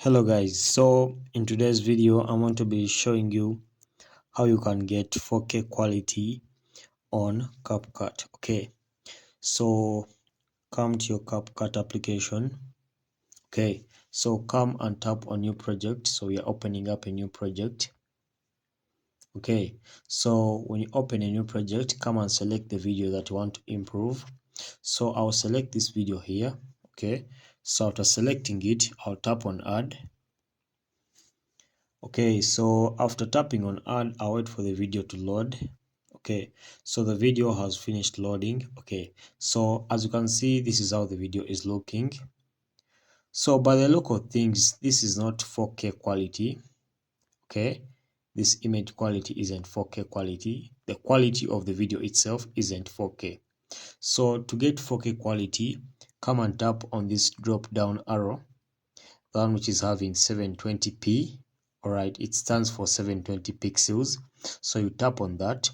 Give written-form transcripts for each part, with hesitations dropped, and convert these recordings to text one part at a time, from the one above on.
Hello guys, so in today's video I want to be showing you how you can get 4K quality on CapCut. Okay, so come to your CapCut application. Okay, so come and tap on new project. So we are opening up a new project. Okay, so when you open a new project, come and select the video that you want to improve. So I'll select this video here. Okay, so after selecting it, I'll tap on add. Okay, so after tapping on add, I'll wait for the video to load. Okay, so the video has finished loading. Okay, so as you can see, this is how the video is looking. So by the look of things, this is not 4K quality. Okay, this image quality isn't 4K quality. The quality of the video itself isn't 4K. So to get 4K quality, come and tap on this drop down arrow, the one which is having 720p. Alright, it stands for 720 pixels. So you tap on that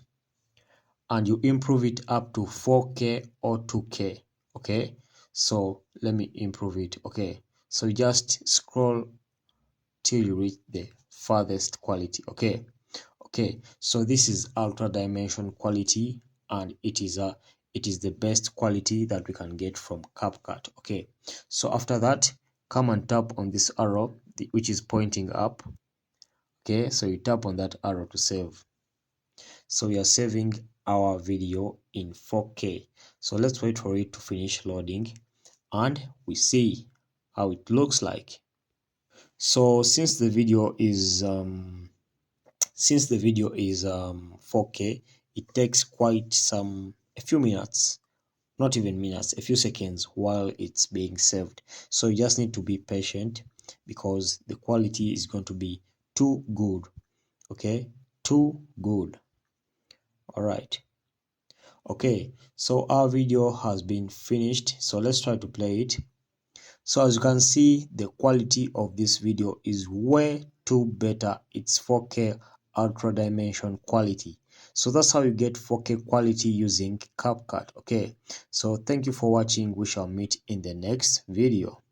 and you improve it up to 4K or 2K. Okay, so let me improve it. Okay, so you just scroll till you reach the farthest quality. Okay, so this is ultra dimension quality, and it is the best quality that we can get from CapCut. Okay, so after that, come and tap on this arrow which is pointing up. Okay, so you tap on that arrow to save. So we are saving our video in 4K. So let's wait for it to finish loading and we see how it looks like. So since the video is 4K, it takes a few minutes, not even minutes, a few seconds while it's being saved. So you just need to be patient because the quality is going to be too good. Okay, too good. All right. Okay, so our video has been finished. So let's try to play it. So as you can see, the quality of this video is way too better. It's 4K ultra dimension quality. So that's how you get 4K quality using CapCut. Okay, so thank you for watching. We shall meet in the next video.